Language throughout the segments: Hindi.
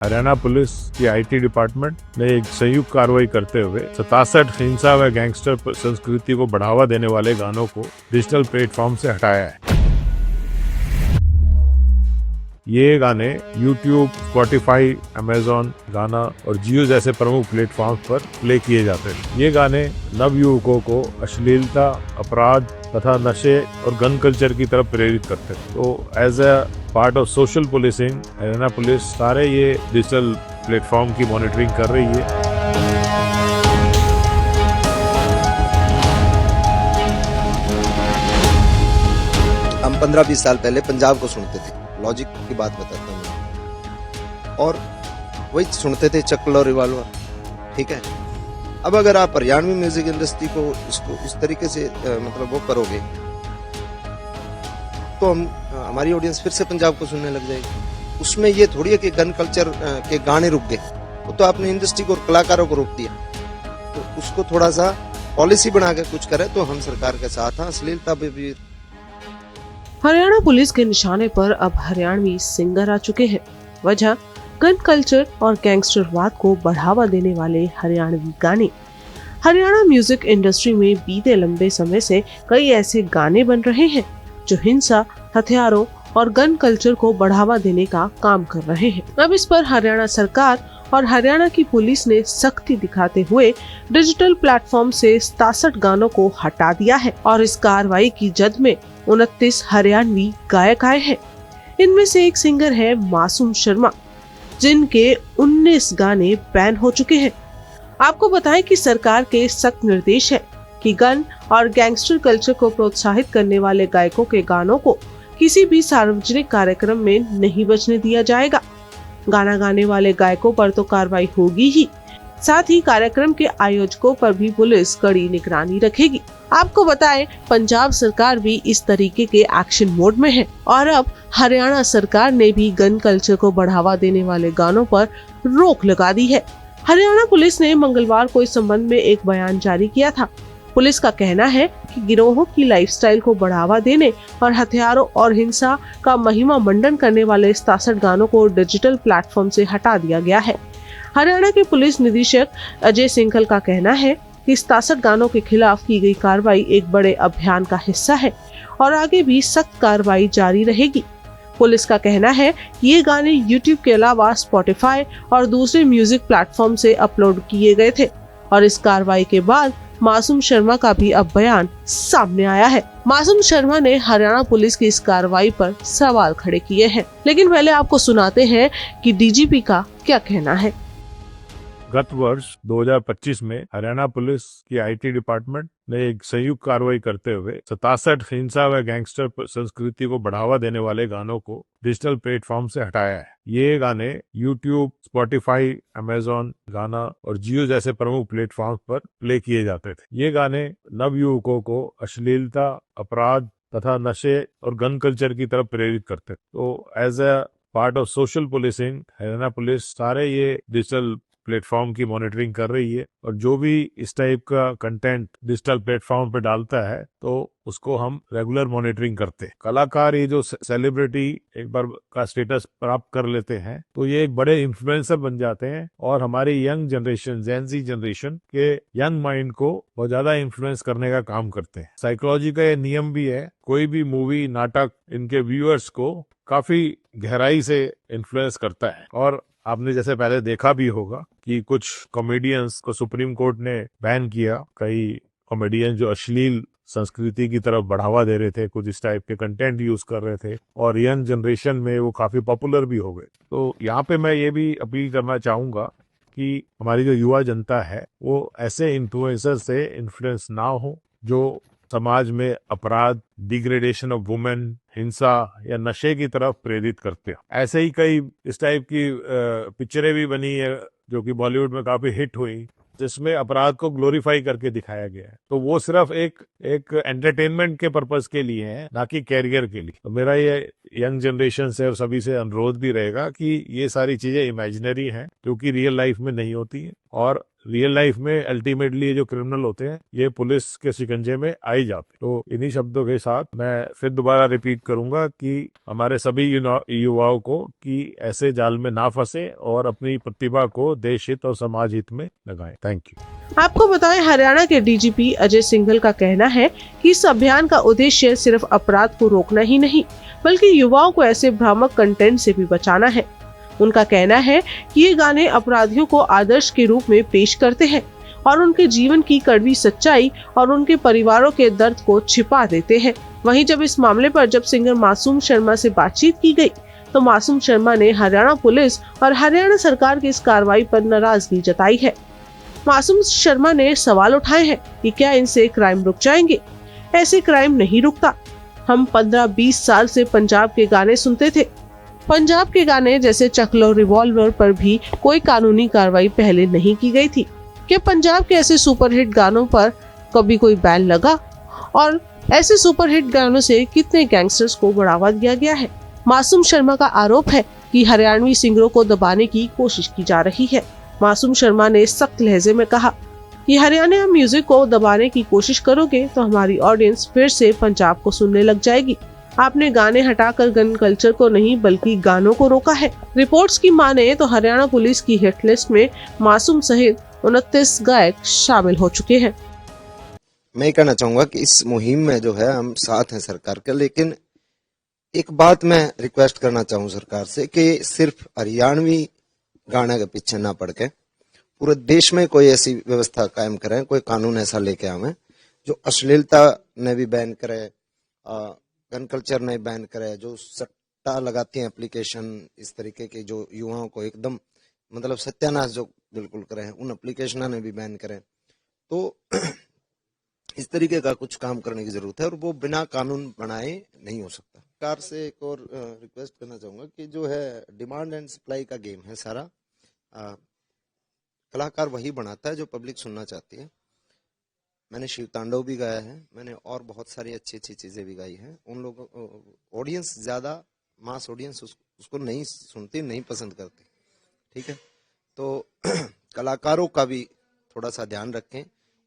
हरियाणा पुलिस की आईटी डिपार्टमेंट ने एक संयुक्त कार्रवाई करते हुए 67 हिंसा व गैंगस्टर संस्कृति को बढ़ावा देने वाले गानों को डिजिटल प्लेटफॉर्म से हटाया है। ये गाने YouTube, Spotify, Amazon, गाना और जियो जैसे प्रमुख प्लेटफॉर्म्स पर प्ले किए जाते हैं। ये गाने नवयुवकों को अश्लीलता, अपराध तथा नशे और गन कल्चर की तरफ प्रेरित करते हैं। तो as a part of social policing Haryana police सारे ये डिजिटल प्लेटफॉर्म की मॉनिटरिंग कर रही है। हम 15-20 साल पहले पंजाब को सुनते थे, लॉजिक की बात बताता हूँ, और वही सुनते थे चक्ल और रिवॉल्वर, ठीक है। अब अगर आप हरियाणवी म्यूजिक इंडस्ट्री को इसको इस तरीके से मतलब वो करोगे तो हमारी ऑडियंस फिर से पंजाब को सुनने लग जाएगी। उसमें ये थोड़ी है कि गन कल्चर के गाने रुक गए, वो तो आपने इंडस्ट्री को और कलाकारों को रोक दिया। तो उसको थोड़ा सा पॉलिसी बना के कुछ करे तो हम सरकार के साथ हैं। अश्लीलता पे भी हरियाणा पुलिस के निशाने पर अब हरियाणवी सिंगर आ चुके हैं। वजह गन कल्चर और गैंगस्टरवाद को बढ़ावा देने वाले हरियाणवी गाने। हरियाणा म्यूजिक इंडस्ट्री में बीते लंबे समय से कई ऐसे गाने बन रहे हैं जो हिंसा, हथियारों और गन कल्चर को बढ़ावा देने का काम कर रहे हैं। अब इस पर हरियाणा सरकार और हरियाणा की पुलिस ने सख्ती दिखाते हुए डिजिटल प्लेटफॉर्म से 67 गानों को हटा दिया है और इस कार्रवाई की जद में 29 हरियाणवी गायक आए हैं। इनमें से एक सिंगर है मासूम शर्मा, जिनके 19 गाने बैन हो चुके हैं। आपको बताएं कि सरकार के सख्त निर्देश है कि गन और गैंगस्टर कल्चर को प्रोत्साहित करने वाले गायकों के गानों को किसी भी सार्वजनिक कार्यक्रम में नहीं बजने दिया जाएगा। गाना गाने वाले गायकों पर तो कार्रवाई होगी ही, साथ ही कार्यक्रम के आयोजकों पर भी पुलिस कड़ी निगरानी रखेगी। आपको बताएं, पंजाब सरकार भी इस तरीके के एक्शन मोड में है और अब हरियाणा सरकार ने भी गन कल्चर को बढ़ावा देने वाले गानों पर रोक लगा दी है। हरियाणा पुलिस ने मंगलवार को इस संबंध में एक बयान जारी किया था। पुलिस का कहना है कि गिरोहों की लाइफस्टाइल को बढ़ावा देने और हथियारों और हिंसा का महिमा मंडन करने वाले 67 गानों को डिजिटल प्लेटफॉर्म से हटा दिया गया है। हरियाणा के पुलिस निदेशक अजय सिंघल का कहना है कि 67 गानों के खिलाफ की गई कार्रवाई एक बड़े अभियान का हिस्सा है और आगे भी सख्त कार्रवाई जारी रहेगी। पुलिस का कहना है कि ये गाने YouTube के अलावा Spotify और दूसरे म्यूजिक प्लेटफॉर्म से अपलोड किए गए थे और इस कार्रवाई के बाद मासूम शर्मा का भी अब बयान सामने आया है। मासूम शर्मा ने हरियाणा पुलिस की इस कार्रवाई पर सवाल खड़े किए हैं, लेकिन पहले आपको सुनाते हैं कि डीजीपी का क्या कहना है। गत वर्ष 2025 में हरियाणा पुलिस की आईटी डिपार्टमेंट ने एक संयुक्त कार्रवाई करते हुए 67 हिंसा व गैंगस्टर संस्कृति को बढ़ावा देने वाले गानों को डिजिटल प्लेटफॉर्म से हटाया है। ये गाने YouTube, Spotify, Amazon, गाना और जियो जैसे प्रमुख प्लेटफॉर्म्स पर प्ले किए जाते थे। ये गाने नवयुवकों को अश्लीलता, अपराध तथा नशे और गन कल्चर की तरफ प्रेरित करते। तो as a part of social policing Haryana police सारे ये डिजिटल प्लेटफॉर्म की मॉनिटरिंग कर रही है और जो भी इस टाइप का कंटेंट डिजिटल प्लेटफॉर्म पे डालता है तो उसको हम रेगुलर मॉनिटरिंग करते हैं। कलाकार ये जो सेलिब्रिटी एक बार का स्टेटस प्राप्त कर लेते हैं तो ये एक बड़े इन्फ्लुएंसर बन जाते हैं और हमारी यंग जनरेशन, जेन ज़ी जनरेशन के यंग माइंड को बहुत ज्यादा इन्फ्लुएंस करने का काम करते हैं। साइकोलॉजी का ये नियम भी है, कोई भी मूवी, नाटक इनके व्यूअर्स को काफी गहराई से इन्फ्लुएंस करता है। और आपने जैसे पहले देखा भी होगा कि कुछ कॉमेडियंस को सुप्रीम कोर्ट ने बैन किया। कई कॉमेडियंस जो अश्लील संस्कृति की तरफ बढ़ावा दे रहे थे, कुछ इस टाइप के कंटेंट यूज कर रहे थे और यंग जनरेशन में वो काफी पॉपुलर भी हो गए। तो यहाँ पे मैं ये भी अपील करना चाहूंगा कि हमारी जो युवा जनता है वो ऐसे इन्फ्लुएंसर से इन्फ्लुएंस ना हो जो समाज में अपराध, डिग्रेडेशन ऑफ वुमेन, हिंसा या नशे की तरफ प्रेरित करते हैं। ऐसे ही कई इस टाइप की पिक्चरें भी बनी है जो कि बॉलीवुड में काफी हिट हुई, जिसमें अपराध को ग्लोरीफाई करके दिखाया गया है। तो वो सिर्फ एक एंटरटेनमेंट के पर्पस के लिए है, ना कि कैरियर के लिए। तो मेरा ये यंग जनरेशन से और सभी से अनुरोध भी रहेगा कि ये सारी चीजें इमेजिनरी हैं जो कि रियल लाइफ में नहीं होती है और रियल लाइफ में अल्टीमेटली ये जो क्रिमिनल होते हैं ये पुलिस के शिकंजे में आ ही जाते। तो इन्हीं शब्दों के साथ मैं फिर दोबारा रिपीट करूंगा कि हमारे सभी युवाओं को कि ऐसे जाल में ना फंसे और अपनी प्रतिभा को देश हित और समाज हित में लगाएं। Thank you. आपको बताएं, हरियाणा के डीजीपी अजय सिंघल का कहना है कि इस अभियान का उद्देश्य सिर्फ अपराध को रोकना ही नहीं बल्कि युवाओं को ऐसे भ्रामक कंटेंट से भी बचाना है। उनका कहना है कि ये गाने अपराधियों को आदर्श के रूप में पेश करते हैं और उनके जीवन की कड़वी सच्चाई और उनके परिवारों के दर्द को छिपा देते हैं। वहीं जब इस मामले पर जब सिंगर मासूम शर्मा से बातचीत की गई तो मासूम शर्मा ने हरियाणा पुलिस और हरियाणा सरकार की इस कार्रवाई पर नाराजगी जताई है। मासूम शर्मा ने सवाल उठाए हैं कि क्या इनसे क्राइम रुक जाएंगे। ऐसे क्राइम नहीं रुकता। हम 15-20 साल से पंजाब के गाने सुनते थे। पंजाब के गाने जैसे चकलो रिवॉल्वर पर भी कोई कानूनी कार्रवाई पहले नहीं की गई थी। क्या पंजाब के ऐसे सुपरहिट गानों पर कभी कोई बैन लगा? और ऐसे सुपरहिट गानों से कितने गैंगस्टर्स को बढ़ावा दिया गया है? मासूम शर्मा का आरोप है कि हरियाणवी सिंगरों को दबाने की कोशिश की जा रही है। मासूम शर्मा ने सख्त लहजे में कहा कि हरियाणा म्यूजिक को दबाने की कोशिश करोगे तो हमारी ऑडियंस फिर से पंजाब को सुनने लग जाएगी। आपने गाने हटाकर गन कल्चर को नहीं बल्कि गानों को रोका है। रिपोर्ट्स की माने तो हरियाणा पुलिस की हिट लिस्ट में मासूम सहित 29 गायक शामिल हो चुके हैं। मैं ये कहना चाहूंगा कि इस मुहिम में जो है हम साथ हैं सरकार के, लेकिन एक बात मैं रिक्वेस्ट करना चाहूँ सरकार से कि सिर्फ हरियाणवी गाने के पीछे ना पड़ के पूरे देश में कोई ऐसी व्यवस्था कायम करें, कोई कानून ऐसा लेके आवे जो अश्लीलता ने भी बैन करे, गन कल्चर ने बैन करे, जो सट्टा लगाती हैं एप्लीकेशन इस तरीके के जो युवाओं को एकदम मतलब सत्यानाश जो बिल्कुल करें, उन एप्लीकेशनों ने भी बैन करें। तो इस तरीके का कुछ काम करने की जरूरत है और वो बिना कानून बनाए नहीं हो सकता। सरकार से एक और रिक्वेस्ट करना चाहूंगा कि जो है डिमांड एंड सप्लाई का गेम है सारा, कलाकार वही बनाता है जो पब्लिक सुनना चाहती है। मैंने शिव तांडव भी गाया है, मैंने और बहुत सारी अच्छी अच्छी चीजें भी गाई हैं। उन लोगों ऑडियंस ज्यादा मास ऑडियंस उसको नहीं सुनती, नहीं पसंद करती, ठीक है। तो कलाकारों का भी थोड़ा सा ध्यान रखें,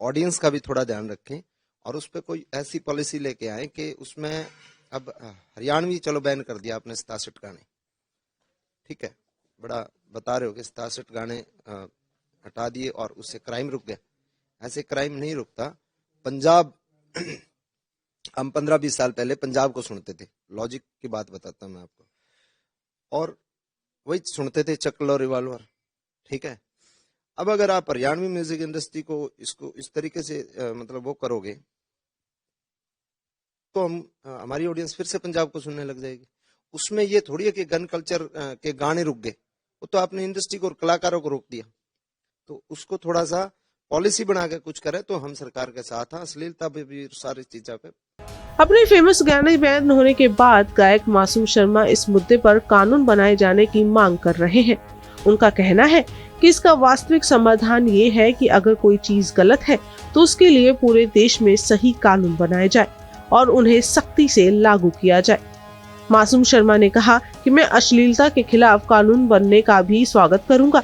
ऑडियंस का भी थोड़ा ध्यान रखें और उस पर कोई ऐसी पॉलिसी लेके आए कि उसमें अब हरियाणवी चलो बैन कर दिया आपने 67 गाने, ठीक है, बड़ा बता रहे हो कि 67 गाने हटा दिए और उससे क्राइम रुक गया। ऐसे क्राइम नहीं रुकता। पंजाब हम 15-20 साल पहले पंजाब को सुनते थे, लॉजिक की बात बताता हूं मैं आपको, और वही सुनते थे चकल और रिवॉल्वर, ठीक है। अब अगर आप हरियाणवी म्यूजिक इंडस्ट्री को इसको इस तरीके से मतलब वो करोगे तो हमारी ऑडियंस फिर से पंजाब को सुनने लग जाएगी। उसमें ये थोड़ी है कि गन कल्चर के गाने रुक गए, वो तो आपने इंडस्ट्री को और कलाकारों को रोक दिया। तो उसको थोड़ा सा पॉलिसी बना के कुछ करे तो हम सरकार के साथ हैं। अश्लीलता पे भी सारी चीजों पे। अपने फेमस गाने बैन होने के बाद गायक मासूम शर्मा इस मुद्दे पर कानून बनाए जाने की मांग कर रहे हैं। उनका कहना है कि इसका वास्तविक समाधान ये है कि अगर कोई चीज गलत है तो उसके लिए पूरे देश में सही कानून बनाए जाए और उन्हें सख्ती से लागू किया जाए। मासूम शर्मा ने कहा कि मैं अश्लीलता के खिलाफ कानून बनने का भी स्वागत करूंगा।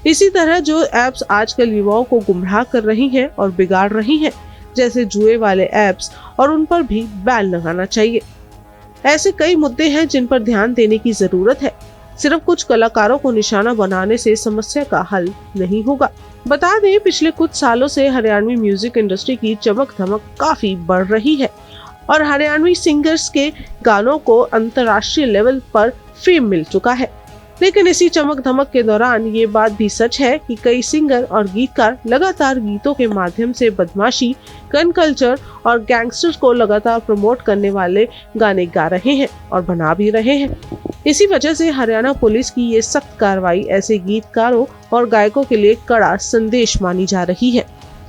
इसी तरह जो एप्स आजकल युवाओं को गुमराह कर रही हैं और बिगाड़ रही हैं, जैसे जुए वाले एप्स, और उन पर भी बैन लगाना चाहिए। ऐसे कई मुद्दे हैं जिन पर ध्यान देने की जरूरत है। सिर्फ कुछ कलाकारों को निशाना बनाने से समस्या का हल नहीं होगा। बता दें, पिछले कुछ सालों से हरियाणवी म्यूजिक इंडस्ट्री की चमक धमक काफी बढ़ रही है और हरियाणवी सिंगर्स के गानों को अंतर्राष्ट्रीय लेवल पर फेम मिल चुका है। लेकिन इसी चमक धमक के दौरान ये बात भी सच है कि कई सिंगर और गीतकार लगातार गीतों के माध्यम से बदमाशी, गन कल्चर और गैंगस्टर्स को लगातार प्रमोट करने वाले गाने गा रहे हैं और बना भी रहे हैं। इसी वजह से हरियाणा पुलिस की ये सख्त कार्रवाई ऐसे गीतकारों और गायकों के लिए कड़ा संदेश मानी जा रही है।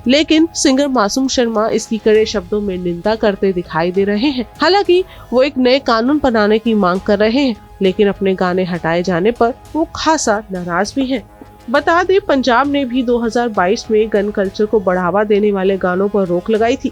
लेकिन सिंगर मासूम शर्मा इसकी कड़े शब्दों में निंदा करते दिखाई दे रहे हैं। हालांकि वो एक नए कानून बनाने की मांग कर रहे हैं, लेकिन अपने गाने हटाए जाने पर वो खासा नाराज भी हैं। बता दें, पंजाब ने भी 2022 में गन कल्चर को बढ़ावा देने वाले गानों पर रोक लगाई थी।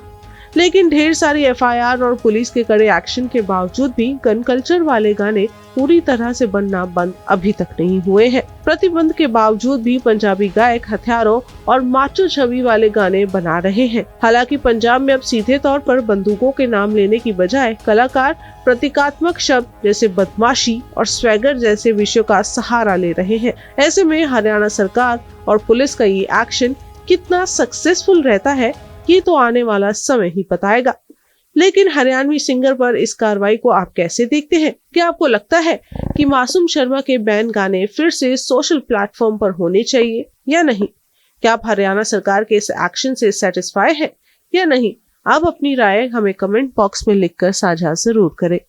लेकिन ढेर सारी एफआईआर और पुलिस के कड़े एक्शन के बावजूद भी गन कल्चर वाले गाने पूरी तरह से बनना बंद अभी तक नहीं हुए हैं। प्रतिबंध के बावजूद भी पंजाबी गायक हथियारों और माचो छवि वाले गाने बना रहे हैं। हालांकि पंजाब में अब सीधे तौर पर बंदूकों के नाम लेने की बजाय कलाकार प्रतीकात्मक शब्द जैसे बदमाशी और स्वैगर जैसे विषयों का सहारा ले रहे हैं। ऐसे में हरियाणा सरकार और पुलिस का ये एक्शन कितना सक्सेसफुल रहता है, ये तो आने वाला समय ही बताएगा। लेकिन हरियाणवी सिंगर पर इस कार्रवाई को आप कैसे देखते हैं? क्या आपको लगता है कि मासूम शर्मा के बैन गाने फिर से सोशल प्लेटफॉर्म पर होने चाहिए या नहीं? क्या आप हरियाणा सरकार के इस एक्शन से सेटिस्फाई है या नहीं? आप अपनी राय हमें कमेंट बॉक्स में लिखकर साझा जरूर करें।